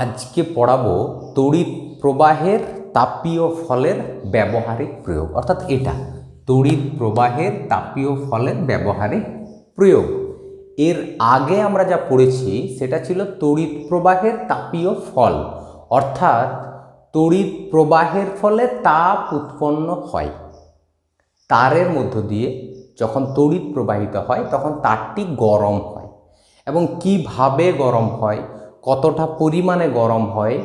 আজকে পড়াবো তড়িৎ প্রবাহের তাপীয় ফলের ব্যবহারিক প্রয়োগ, অর্থাৎ এটা তড়িৎ প্রবাহের তাপীয় ফলের ব্যবহারিক প্রয়োগ। এর আগে আমরা যা পড়েছি সেটা ছিল তড়িৎ প্রবাহের তাপীয় ফল, অর্থাৎ তড়িৎ প্রবাহের ফলে তাপ উৎপন্ন হয়। তারের মধ্য দিয়ে যখন তড়িৎ প্রবাহিত হয় তখন তারটি গরম হয়, এবং কিভাবে গরম হয়, কতটা পরিমাণে গরম হয়,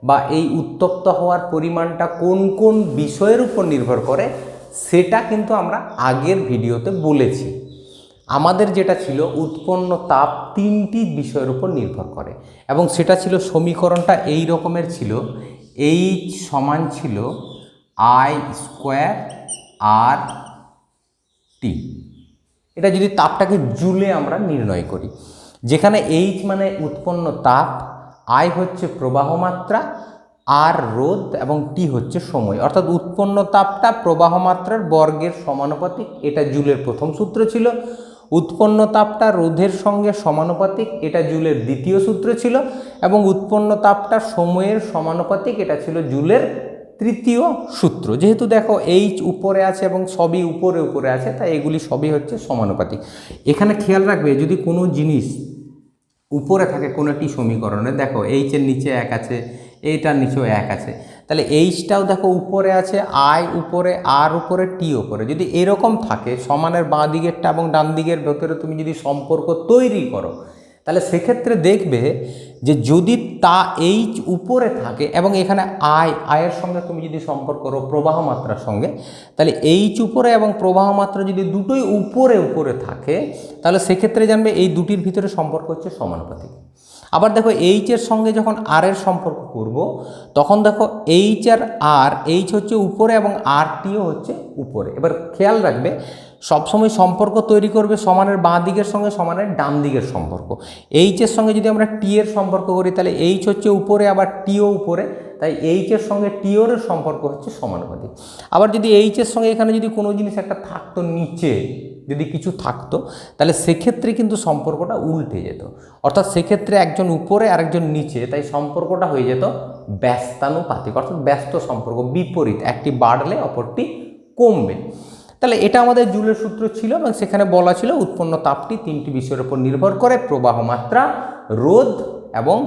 বা এই উত্তপ্ত হওয়ার পরিমাণটা কোন কোন বিষয়ের উপর নির্ভর করে সেটা কিন্তু আমরা আগের ভিডিওতে বলেছি। আমাদের যেটা ছিল উৎপন্ন তাপ তিনটি বিষয়ের উপর নির্ভর করে, এবং সেটা ছিল সমীকরণটা এই রকমের ছিল, এইচ সমান ছিল আই স্কোয়ার আর টি। এটা যদি তাপটাকে জুলে আমরা নির্ণয় করি, যেখানে এইচ মানে উৎপন্ন তাপ, আই হচ্ছে প্রবাহ মাত্রা, আর রোধ, এবং টি হচ্ছে সময়, অর্থাৎ উৎপন্ন তাপটা প্রবাহ মাত্রার বর্গের সমানুপাতিক, এটা জুলের প্রথম সূত্র ছিল। উৎপন্ন তাপটা রোধের সঙ্গে সমানুপাতিক, এটা জুলের দ্বিতীয় সূত্র ছিল। এবং উৎপন্ন তাপটা সময়ের সমানুপাতিক, এটা ছিল জুলের তৃতীয় সূত্র। যেহেতু দেখো এইচ উপরে আছে এবং সবই উপরে উপরে আছে, তাই এগুলি সবই হচ্ছে সমানুপাতিক। এখানে খেয়াল রাখবে, যদি কোনো জিনিস উপরে থাকে কোনো একটি সমীকরণে, দেখো এইচের নিচে এক আছে, এইটার নিচেও এক আছে, তাহলে এইচটাও দেখো উপরে আছে, আই উপরে, আর উপরে, টি উপরে। যদি এরকম থাকে সমানের বাঁ দিকেরটা এবং ডান দিকের ভেতরে তুমি যদি সম্পর্ক তৈরি করো, তাহলে সেক্ষেত্রে দেখবে যে যদি তা এইচ উপরে থাকে এবং এখানে আয়ের সঙ্গে তুমি যদি সম্পর্ক করো প্রবাহ মাত্রার সঙ্গে, তাহলে এইচ উপরে এবং প্রবাহ মাত্রা যদি দুটোই উপরে উপরে থাকে, তাহলে সেক্ষেত্রে জানবে এই দুটির ভিতরে সম্পর্ক হচ্ছে সমানুপাতিক। আবার দেখো এইচের সঙ্গে যখন আর এর সম্পর্ক করব, তখন দেখো এইচ আর আর, এইচ হচ্ছে উপরে এবং আর টিও হচ্ছে উপরে। এবার খেয়াল রাখবে, সবসময় সম্পর্ক তৈরি করবে সমানের বাঁ দিকের সঙ্গে সমানের ডান দিকের সম্পর্ক। এইচের সঙ্গে যদি আমরা টি এর সম্পর্ক করি, তাহলে এইচ হচ্ছে উপরে আবার টিও উপরে, তাই এইচের সঙ্গে টিওর সম্পর্ক হচ্ছে সমানুপাতিক। আবার যদি এইচের সঙ্গে এখানে যদি কোনো জিনিস একটা থাকতো নিচে, যদি কিছু থাকতো, তাহলে সেক্ষেত্রে কিন্তু সম্পর্কটা উল্টে যেত, অর্থাৎ সেক্ষেত্রে একজন উপরে আর একজন নিচে, তাই সম্পর্কটা হয়ে যেত ব্যস্তানুপাতিক, অর্থাৎ ব্যস্ত সম্পর্ক, বিপরীত, একটি বাড়লে অপরটি কমবে। তাহলে এটা আমাদের জুলের সূত্র ছিল, এবং সেখানে বলা ছিল উৎপন্ন তাপটি তিনটি বিষয়ের উপর নির্ভর করে, প্রবাহ মাত্রা, রোধ এবং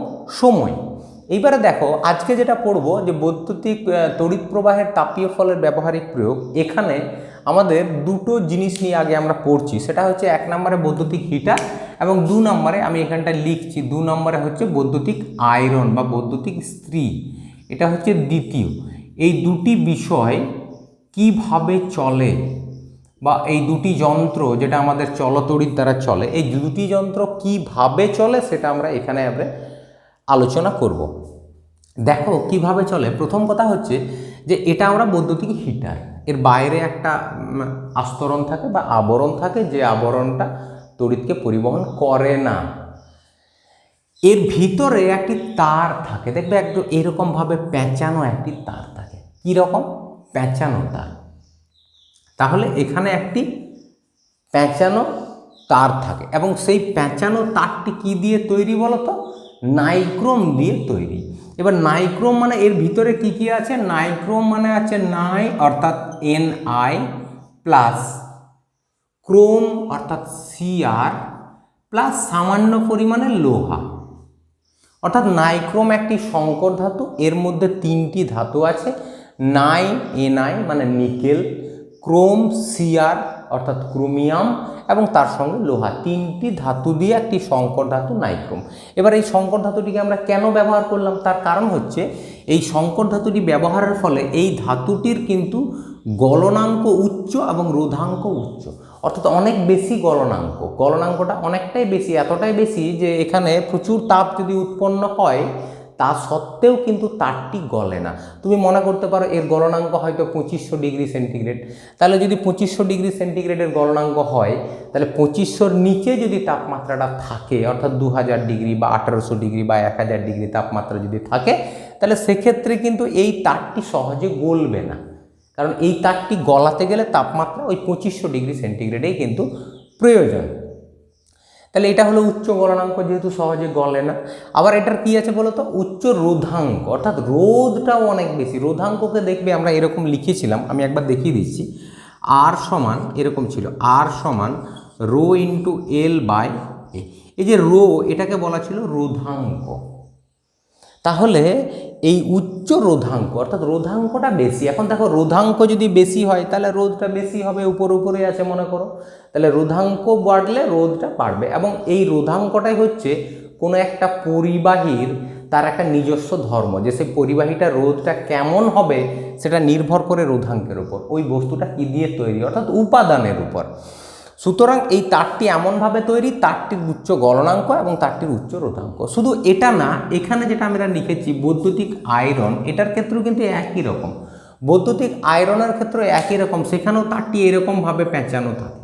সময়। এইবারে দেখো আজকে যেটা পড়বো, যে বৈদ্যুতিক তড়িৎ প্রবাহের তাপীয় ফলের ব্যবহারিক প্রয়োগ। এখানে আমাদের দুটো জিনিস নিয়ে আগে আমরা পড়ছি, সেটা হচ্ছে এক নম্বরে বৈদ্যুতিক হিটার, এবং দু নম্বরে আমি এখানটা লিখছি, দু নম্বরে হচ্ছে বৈদ্যুতিক আয়রন বা বৈদ্যুতিক ইস্ত্রি, এটা হচ্ছে দ্বিতীয়। এই দুটি বিষয় কিভাবে চলে, বা এই দুটি যন্ত্র যেটা আমাদের চলতড়িৎ দ্বারা চলে, এই দুটি যন্ত্র কিভাবে চলে সেটা আমরা এখানে আলোচনা করব। দেখো কিভাবে চলে। প্রথম কথা হচ্ছে যে এটা আমরা বৈদ্যুতিক হিটার, এর বাইরে একটা আস্তরণ থাকে বা আবরণ থাকে, যে আবরণটা তড়িৎকে পরিবহন করে না। এর ভিতরে একটি তার থাকে, দেখবে একদম এরকমভাবে পেঁচানো একটি তার থাকে। কীরকম? পেঁচানো তার। তাহলে এখানে একটি পেঁচানো তার থাকে, এবং সেই পেঁচানো তারটি কি দিয়ে তৈরি বলো তো? নাইক্রোম দিয়ে তৈরি। এবার নাইক্রোম মানে এর ভিতরে কি কি আছে? নাইক্রোম মানে আছে নাই, অর্থাৎ NI প্লাস ক্রোম অর্থাৎ Cr প্লাস সামান্য পরিমাণে লোহা, অর্থাৎ নাইক্রোম একটি সংকর ধাতু। এর মধ্যে তিনটি ধাতু আছে, NI মানে নিকেল, ক্রোম Cr অর্থাৎ ক্রোমিয়াম, এবং তার সঙ্গে লোহা, তিনটি ধাতু দিয়ে একটি সংকর ধাতু নাইক্রোম। এবার এই সংকর ধাতুটিকে আমরা কেন ব্যবহার করলাম, তার কারণ হচ্ছে এই সংকর ধাতুটি ব্যবহারের ফলে এই ধাতুটির কিন্তু গলনাঙ্ক উচ্চ এবং রোধাঙ্ক উচ্চ, অর্থাৎ অনেক বেশি গলনাঙ্কটা অনেকটাই বেশি, এতটাই বেশি যে এখানে প্রচুর তাপ যদি উৎপন্ন হয় তা সত্ত্বেও কিন্তু তারটি গলে না। তুমি মনে করতে পারো এর গলনাঙ্ক হয়তো 2500 ডিগ্রি সেন্টিগ্রেড, তাহলে যদি 2500 ডিগ্রি সেন্টিগ্রেডের গলনাঙ্ক হয়, তাহলে 2500-র নিচে যদি তাপমাত্রাটা থাকে, অর্থাৎ 2000 ডিগ্রি বা 1800 ডিগ্রি বা 1000 ডিগ্রি তাপমাত্রা যদি থাকে, তাহলে সেক্ষেত্রে কিন্তু এই তারটি সহজে গলবে না, কারণ এই তারটি গলাতে গেলে তাপমাত্রা ওই 2500 ডিগ্রি সেন্টিগ্রেডেই কিন্তু প্রয়োজন। তাহলে এটা হলো উচ্চ গলনাঙ্ক, যেহেতু সহজে গলে না। আবার এটার কি আছে বলো তো, উচ্চ রোধাঙ্ক, অর্থাৎ রোধটাও অনেক বেশি। রোধাঙ্ককে দেখবে আমরা এরকম লিখেছিলাম, আমি একবার দেখিয়ে দিচ্ছি। আর সমান এরকম ছিল, আর সমান রো ইন্টু এল বাই এ। এই যে রো, এটাকে বলা ছিল রোধাঙ্ক। তাহলে এই উচ্চ রোধাঙ্ক অর্থাৎ রোধাঙ্কটা বেশি। এখন দেখো রোধাঙ্ক যদি বেশি হয় তাহলে রোধটা বেশি হবে, উপরে আছে মনে করো, তাহলে রোধাঙ্ক বাড়লে রোধটা বাড়বে। এবং এই রোধাঙ্কটাই হচ্ছে কোনো একটা পরিবাহীর তার একটা নিজস্ব ধর্ম, যে সেই পরিবাহীটা রোধটা কেমন হবে সেটা নির্ভর করে রোধাঙ্কের উপর, ওই বস্তুটা কী দিয়ে তৈরি অর্থাৎ উপাদানের উপর। সুতরাং এই তারটি এমনভাবে তৈরি, তারটির উচ্চ গলনাঙ্ক এবং তারটির উচ্চ রোধাঙ্ক। শুধু এটা না, এখানে যেটা আমরা লিখেছি বৈদ্যুতিক আয়রন, এটার ক্ষেত্রেও কিন্তু একই রকম। বৈদ্যুতিক আয়রনের ক্ষেত্রে একই রকম, সেখানেও তারটি এরকমভাবে পেঁচানো থাকে।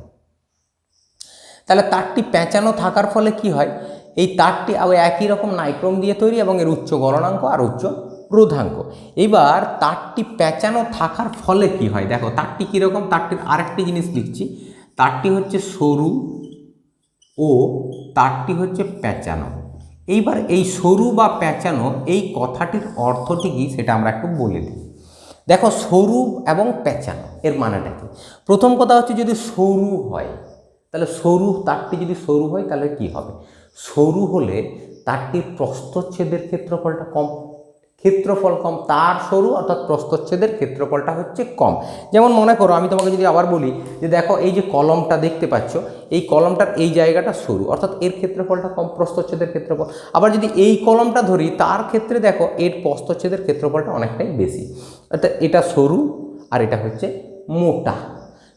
তাহলে তারটি পেঁচানো থাকার ফলে কি হয়, এই তারটি আবার একই রকম নাইক্রোম দিয়ে তৈরি এবং এর উচ্চ গলনাঙ্ক আর উচ্চ রোধাঙ্ক। এবার তারটি পেঁচানো থাকার ফলে কি হয় দেখো, তারটি কীরকম, তারটির আরেকটি জিনিস লিখছি, তারটি হচ্ছে সরু ও তারটি হচ্ছে পেঁচানো। এইবার এই সরু বা পেঁচানো এই কথাটির অর্থটি কী সেটা আমরা একটু বলে দিই। দেখো সরু এবং পেঁচানো এর মানেটা কি। প্রথম কথা হচ্ছে যদি সরু হয়, তাহলে সরু তারটি যদি সরু হয় তাহলে কি হবে, সরু হলে তারটির প্রস্থচ্ছেদের ক্ষেত্রফলটা কম, ক্ষেত্রফল কম, তার সরু অর্থাৎ প্রস্থচ্ছেদের ক্ষেত্রফলটা হচ্ছে কম। যেমন মনে করো, আমি তোমাকে যদি আবার বলি যে দেখো এই যে কলমটা দেখতে পাচ্ছ, এই কলমটার এই জায়গাটা সরু অর্থাৎ এর ক্ষেত্রফলটা কম, প্রস্থচ্ছেদের ক্ষেত্রফল। আবার যদি এই কলমটা ধরি, তার ক্ষেত্রে দেখো এর প্রস্থচ্ছেদের ক্ষেত্রফলটা অনেকটাই বেশি, অর্থাৎ এটা সরু আর এটা হচ্ছে মোটা।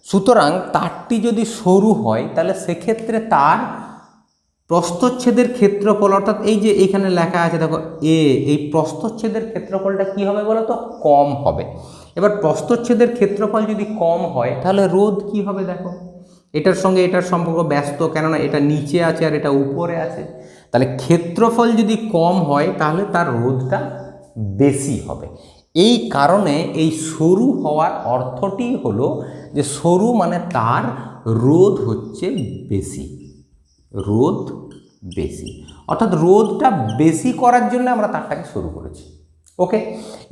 সুতরাং তারটি যদি সরু হয় তাহলে সেক্ষেত্রে তার প্রস্থচ্ছেদের ক্ষেত্রফল অর্থাৎ এই যে এখানে লেখা আছে দেখো এ, এই প্রস্থচ্ছেদের ক্ষেত্রফলটা কি হবে বলো তো, কম হবে। এবার প্রস্থচ্ছেদের ক্ষেত্রফল যদি কম হয় তাহলে রোধ কি হবে দেখো, এটার সঙ্গে এটার সম্পর্ক ব্যস্ত, কেননা এটা নিচে আছে আর এটা উপরে আছে। তাহলে ক্ষেত্রফল যদি কম হয় তাহলে তার রোধটা বেশি হবে। এই কারণে এই সরু হওয়ার অর্থটি হলো যে সরু মানে তার রোধ হচ্ছে বেশি, রোধ বেশি, অর্থাৎ রোধটা বেশি করার জন্য আমরা তারটাকে শুরু করেছি। ওকে,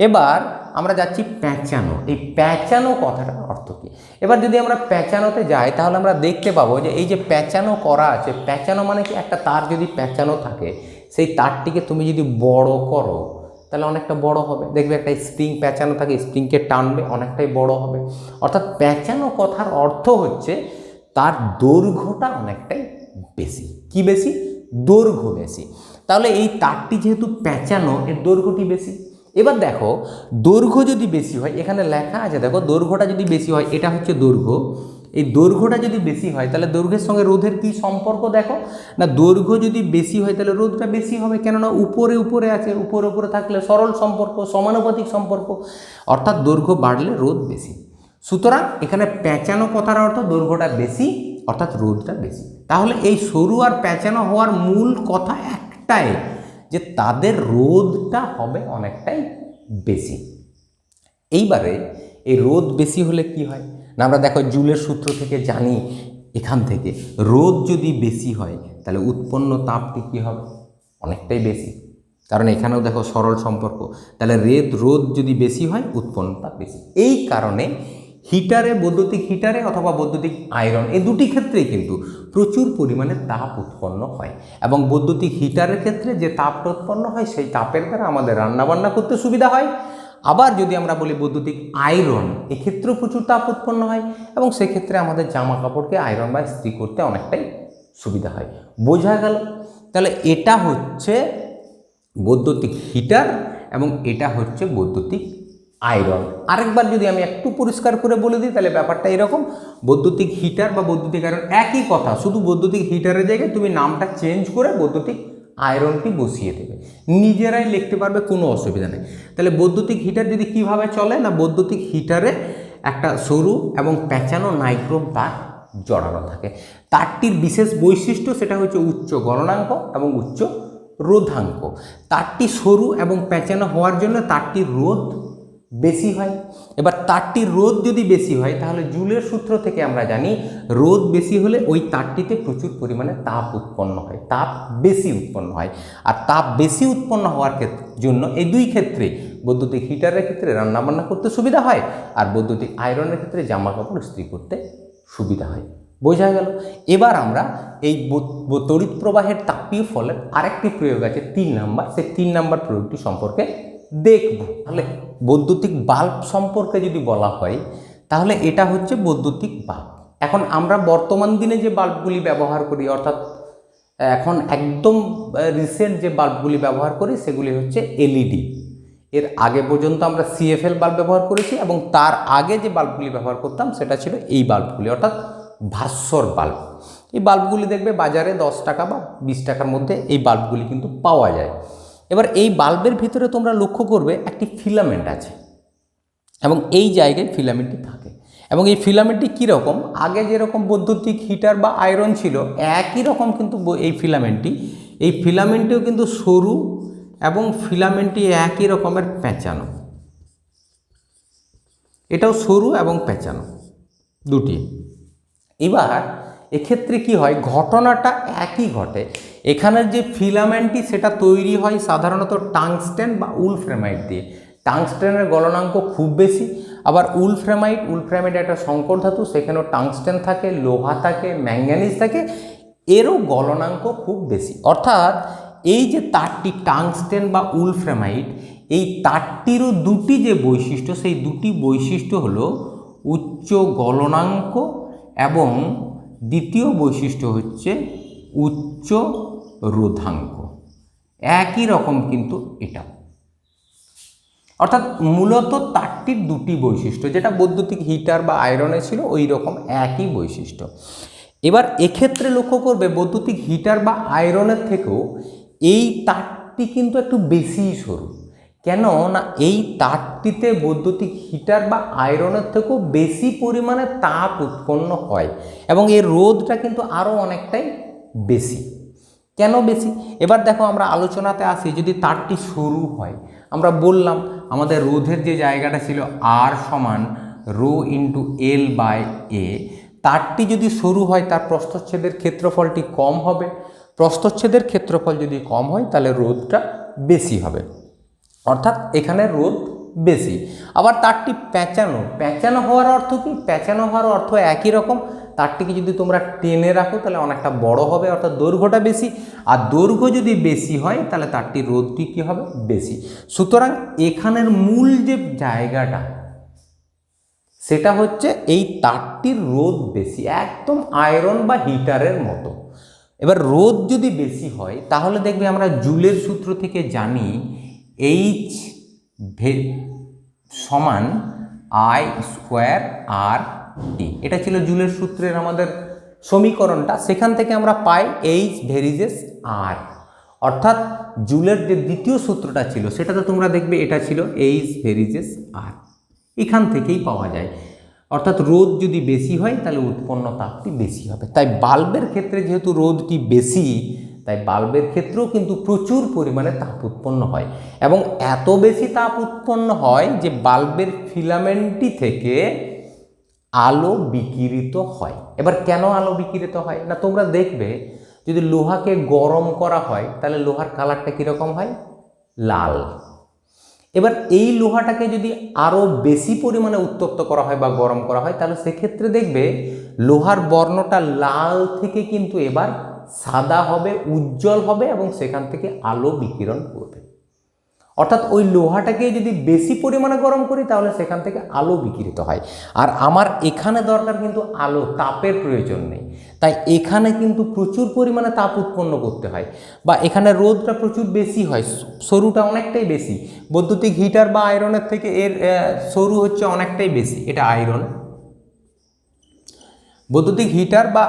এবার আমরা যাচ্ছি পেঁচানো। এই পেঁচানো কথাটার অর্থ কী। এবার যদি আমরা পেঁচানোতে যাই তাহলে আমরা দেখতে পাবো যে এই যে পেঁচানো করা আছে, পেঁচানো মানে কি, একটা তার যদি পেঁচানো থাকে সেই তারটিকে তুমি যদি বড় করো তাহলে অনেকটা বড় হবে। দেখবে একটা স্প্রিং পেঁচানো থাকে, স্প্রিংকে টানবে অনেকটাই বড় হবে। অর্থাৎ পেঁচানো কথার অর্থ হচ্ছে তার দৈর্ঘ্যটা অনেকটাই বেশি। কি বেশি? দৈর্ঘ্য বেশি। তাহলে এই তারটি যেহেতু পেঁচানো, এর দৈর্ঘ্যটি বেশি। এবার দেখো দৈর্ঘ্য যদি বেশি হয়, এখানে লেখা আছে দেখো দৈর্ঘ্যটা যদি বেশি হয়, এটা হচ্ছে দৈর্ঘ্য, এই দৈর্ঘ্যটা যদি বেশি হয় তাহলে দৈর্ঘ্যের সঙ্গে রোধের কি সম্পর্ক দেখো না, দৈর্ঘ্য যদি বেশি হয় তাহলে রোধটা বেশি হবে, কেননা উপরে আছে, উপরে থাকলে সরল সম্পর্ক, সমানুপাতিক সম্পর্ক, অর্থাৎ দৈর্ঘ্য বাড়লে রোধ বেশি। সুতরাং এখানে পেঁচানো কথার অর্থ দৈর্ঘ্যটা বেশি অর্থাৎ রোধটা বেশি। তাহলে এই সরু আর পেঁচানো হওয়ার মূল কথা একটাই, যে তাদের রোধটা হবে অনেকটাই বেশি। এইবারে এই রোধ বেশি হলে কি হয় না, আমরা দেখো জুলের সূত্র থেকে জানি, এখান থেকে রোধ যদি বেশি হয় তাহলে উৎপন্ন তাপটি কী হবে, অনেকটাই বেশি, কারণ এখানেও দেখো সরল সম্পর্ক। তাহলে রোধ যদি বেশি হয় উৎপন্ন তাপ বেশি। এই কারণে হিটারে, বৈদ্যুতিক হিটারে অথবা বৈদ্যুতিক আয়রন, এই দুটি ক্ষেত্রেই কিন্তু প্রচুর পরিমাণে তাপ উৎপন্ন হয়। এবং বৈদ্যুতিক হিটারের ক্ষেত্রে যে তাপটা উৎপন্ন হয় সেই তাপের দ্বারা আমাদের রান্নাবান্না করতে সুবিধা হয়। আবার যদি আমরা বলি বৈদ্যুতিক আয়রন, এক্ষেত্রেও প্রচুর তাপ উৎপন্ন হয় এবং সেক্ষেত্রে আমাদের জামা কাপড়কে আয়রন বা ইস্ত্রি করতে অনেকটাই সুবিধা হয়। বোঝা গেল? তাহলে এটা হচ্ছে বৈদ্যুতিক হিটার এবং এটা হচ্ছে বৈদ্যুতিক আয়রন। আরেকবার যদি আমি একটু পরিষ্কার করে বলে দিই তাহলে ব্যাপারটা এরকম, বৈদ্যুতিক হিটার বা বৈদ্যুতিক আয়রন একই কথা, শুধু বৈদ্যুতিক হিটারের জায়গায় তুমি নামটা চেঞ্জ করে বৈদ্যুতিক আয়রনটি বসিয়ে দেবে, নিজেরাই লিখতে পারবে, কোনো অসুবিধা নেই। তাহলে বৈদ্যুতিক হিটার যদি কিভাবে চলে না, বৈদ্যুতিক হিটারে একটা সরু এবং পেঁচানো নাইক্রোম তার জড়ানো থাকে। তারটির বিশেষ বৈশিষ্ট্য সেটা হচ্ছে উচ্চ গলনাঙ্ক এবং উচ্চ রোধাঙ্ক। তারটি সরু এবং পেঁচানো হওয়ার জন্য তারটির রোধ বেশি হয়। এবার তারটির রোধ যদি বেশি হয় তাহলে জুলের সূত্র থেকে আমরা জানি রোধ বেশি হলে ওই তারটিতে প্রচুর পরিমাণে তাপ উৎপন্ন হয়, তাপ বেশি উৎপন্ন হয়। আর তাপ বেশি উৎপন্ন হওয়ার জন্য এই দুই ক্ষেত্রে, বৈদ্যুতিক হিটারের ক্ষেত্রে রান্নাবান্না করতে সুবিধা হয় আর বৈদ্যুতিক আয়রনের ক্ষেত্রে জামা কাপড় ইস্ত্রি করতে সুবিধা হয়। বোঝা গেল। এবার আমরা এই তড়িৎ প্রবাহের তাপীয় ফলের আরেকটি প্রয়োগ আছে 3 নাম্বার, সেই 3 নাম্বার প্রয়োগটি সম্পর্কে দেখব। তাহলে বৈদ্যুতিক বাল্ব সম্পর্কে যদি বলা হয় তাহলে এটা হচ্ছে বৈদ্যুতিক বাল্ব। এখন আমরা বর্তমান দিনে যে বাল্বগুলি ব্যবহার করি, অর্থাৎ এখন একদম রিসেন্ট যে বাল্বগুলি ব্যবহার করি সেগুলি হচ্ছে এলইডি। এর আগে পর্যন্ত আমরা সিএফএল বাল্ব ব্যবহার করেছি এবং তার আগে যে বাল্বগুলি ব্যবহার করতাম সেটা ছিল এই বাল্বগুলি, অর্থাৎ ভাস্বর বাল্ব। এই বাল্বগুলি দেখবে বাজারে 10 টাকা বা 20 টাকার মধ্যে এই বাল্বগুলি কিন্তু পাওয়া যায়। এবার এই বাল্বের ভিতরে তোমরা লক্ষ্য করবে একটি ফিলামেন্ট আছে এবং এই জায়গায় ফিলামেন্টটি থাকে এবং এই ফিলামেন্টটি কীরকম, আগে যেরকম বৈদ্যুতিক হিটার বা আয়রন ছিল একই রকম কিন্তু এই ফিলামেন্টটিও কিন্তু সরু এবং ফিলামেন্টটি একই রকমের পেঁচানো, এটাও সরু এবং পেঁচানো দুটি। এবার এক্ষেত্রে কি হয়, ঘটনাটা একই ঘটে। এখানের যে ফিলামেন্টটি সেটা তৈরি হয় সাধারণত টাংস্টেন বা উলফ্রেমাইট দিয়ে। টাংস্টেনের গলনাঙ্ক খুব বেশি, আবার উলফ্রেমাইট একটা সংকর ধাতু, সেখানেও টাংস্টেন থাকে, লোহা থাকে, ম্যাঙ্গানিজ থাকে, এরও গলনাঙ্ক খুব বেশি। অর্থাৎ এই যে তারটি টাংস্টেন বা উলফ্রেমাইট, এই তারটিরও দুটি যে বৈশিষ্ট্য, সেই দুটি বৈশিষ্ট্য হলো উচ্চ গলনাঙ্ক এবং দ্বিতীয় বৈশিষ্ট্য হচ্ছে উচ্চ রোধাঙ্ক। একই রকম কিন্তু এটাও, অর্থাৎ মূলত তারটির দুটি বৈশিষ্ট্য, যেটা বৈদ্যুতিক হিটার বা আয়রনে ছিল ওই রকম একই বৈশিষ্ট্য। এবার এক্ষেত্রে লক্ষ্য করবে বৈদ্যুতিক হিটার বা আয়রনের থেকেও এই তারটি কিন্তু একটু বেশি সরু। কেন না, এই তারটিতে বৈদ্যুতিক হিটার বা আয়রনের থেকেও বেশি পরিমাণে তাপ উৎপন্ন হয় এবং এর রোধটা কিন্তু আরও অনেকটাই বেশি। কেন বেশি, এবার দেখো আমরা আলোচনাতে আসি। যদি তারটি সরু হয়, আমরা বললাম আমাদের রোধের যে জায়গাটা ছিল আর সমান রো ইন্টু এল বাই এ, তারটি যদি সরু হয় তার প্রস্থচ্ছেদের ক্ষেত্রফলটি কম হবে। প্রস্থচ্ছেদের ক্ষেত্রফল যদি কম হয় তাহলে রোধটা বেশি হবে, অর্থাৎ এখানে রোধ বেশি। আবার তারটি পেঁচানো হওয়ার অর্থ কি, পেঁচানো হওয়ার অর্থ একই রকম। তারটিকে যদি তোমরা টেনে রাখো তাহলে অনেকটা বড় হবে, অর্থাৎ দৈর্ঘ্যটা বেশি। আর দৈর্ঘ্য যদি বেশি হয় তাহলে তারটির রোধটি কী হবে, বেশি। সুতরাং এখানের মূল যে জায়গাটা সেটা হচ্ছে এই তারটির রোধ বেশি, একদম আয়রন বা হিটারের মতো। এবার রোধ যদি বেশি হয় তাহলে দেখবে আমরা জুলের সূত্র থেকে জানি এইচ সমান আই স্কোয়ার আর টি। এটা ছিল জুলের সূত্রের আমাদের সমীকরণটা। সেখান থেকে আমরা পাই এইচ ভেরিজেস আর, অর্থাৎ জুলের যে দ্বিতীয় সূত্রটা ছিল সেটাতে তোমরা দেখবে এটা ছিল এইচ ভেরিজেস আর, এখান থেকেই পাওয়া যায়। অর্থাৎ রোধ যদি বেশি হয় তাহলে উৎপন্ন তাপটি বেশি হবে। তাই বাল্বের ক্ষেত্রে যেহেতু রোধটি বেশি, তাই বাল্বের ক্ষেত্রেও কিন্তু প্রচুর পরিমাণে তাপ উৎপন্ন হয় এবং এত বেশি তাপ উৎপন্ন হয় যে বাল্বের ফিলামেন্টটি থেকে আলো বিকিরিত হয়। এবার কেন আলো বিকিরিত হয় না, তোমরা দেখবে যদি লোহাকে গরম করা হয় তাহলে লোহার কালারটা কীরকম হয়, লাল। এবার এই লোহাটাকে যদি আরও বেশি পরিমাণে উত্তপ্ত করা হয় বা গরম করা হয় তাহলে সেক্ষেত্রে দেখবে লোহার বর্ণটা লাল থেকে কিন্তু এবার সাদা হবে, উজ্জ্বল হবে এবং সেখান থেকে আলো বিকিরণ করবে। অর্থাৎ ওই লোহাটাকে যদি বেশি পরিমাণে গরম করি তাহলে সেখান থেকে আলো বিকিরিত হয়। আর আমার এখানে দরকার কিন্তু আলো, তাপের প্রয়োজন নেই, তাই এখানে কিন্তু প্রচুর পরিমাণে তাপ উৎপন্ন করতে হয় বা এখানে রোধটা প্রচুর বেশি হয়, সরুটা অনেকটাই বেশি। বৈদ্যুতিক হিটার বা আয়রনের থেকে এর সরু হচ্ছে অনেকটাই বেশি, এটা আয়রন। বৈদ্যুতিক হিটার বা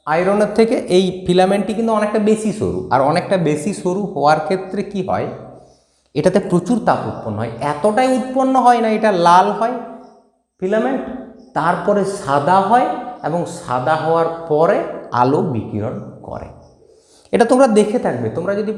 আয়রনের থেকে এই ফিলামেন্টটি কিন্তু অনেকটা বেশি সরু, আর অনেকটা বেশি সরু হওয়ার ক্ষেত্রে কি হয়, এটাতে প্রচুর তাপ উৎপন্ন হয়। এতটাই উৎপন্ন হয় না, এটা লাল হয় ফিলামেন্ট, তারপরে সাদা হয় এবং সাদা হওয়ার পরে আলো বিকিরণ করে। এটা তোমরা দেখে থাকবে, তোমরা যদি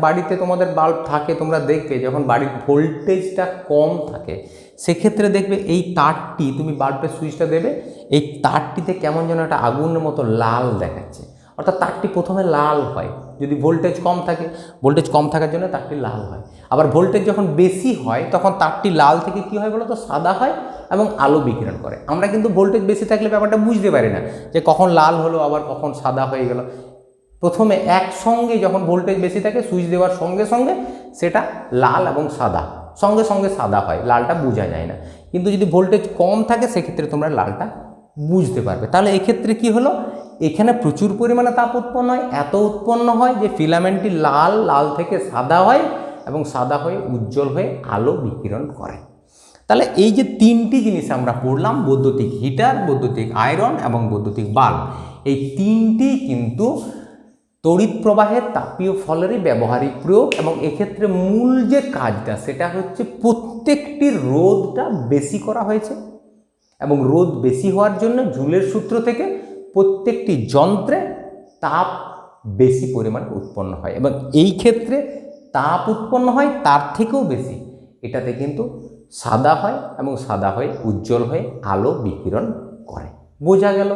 বাড়িতে তোমাদের বাল্ব থাকে তোমরা দেখবে যখন বাড়ির ভোল্টেজটা কম থাকে সেক্ষেত্রে দেখবে এই তারটি, তুমি বাল্বের সুইচটা দেবে, এই তারটিতে কেমন যেন একটা আগুনের মতো লাল দেখাচ্ছে, অর্থাৎ তারটি প্রথমে লাল হয় যদি ভোল্টেজ কম থাকে, ভোল্টেজ কম থাকার জন্য তারটি লাল হয়। আবার ভোল্টেজ যখন বেশি হয় তখন তারটি লাল থেকে কী হয় বলো তো, সাদা হয় এবং আলো বিকিরণ করে। আমরা কিন্তু ভোল্টেজ বেশি থাকলে ব্যাপারটা বুঝতে পারি না যে কখন লাল হলো আবার কখন সাদা হয়ে গেল। প্রথমে একসঙ্গে যখন ভোল্টেজ বেশি থাকে সুইচ দেওয়ার সঙ্গে সঙ্গে সেটা লাল এবং সাদা, সঙ্গে সঙ্গে সাদা হয়, লালটা বোঝা যায় না। কিন্তু যদি ভোল্টেজ কম থাকে সেক্ষেত্রে তোমরা লালটা বুঝতে পারবে। তাহলে এক্ষেত্রে কি হলো, এখানে প্রচুর পরিমাণে তাপ উৎপন্ন হয়, এত উৎপন্ন হয় যে ফিলামেন্টটি লাল, লাল থেকে সাদা হয় এবং সাদা হয়ে উজ্জ্বল হয়ে আলো বিকিরণ করে। তাহলে এই যে তিনটি জিনিস আমরা পড়লাম, বৈদ্যুতিক হিটার, বৈদ্যুতিক আয়রন এবং বৈদ্যুতিক বাল্ব, এই তিনটি কিন্তু তড়িৎ প্রবাহের তাপীয় ফলেরই ব্যবহারিক প্রয়োগ। এবং এক্ষেত্রে মূল যে কাজটা সেটা হচ্ছে প্রত্যেকটি রোধটা বেশি করা হয়েছে এবং রোধ বেশি হওয়ার জন্য জুলের সূত্র থেকে প্রত্যেকটি যন্ত্রে তাপ বেশি পরিমাণে উৎপন্ন হয় এবং এই ক্ষেত্রে তাপ উৎপন্ন হয় তার থেকেও বেশি, এটাতে কিন্তু সাদা হয় এবং সাদা হয়ে উজ্জ্বল হয়ে আলো বিকিরণ করে। বোঝা গেল?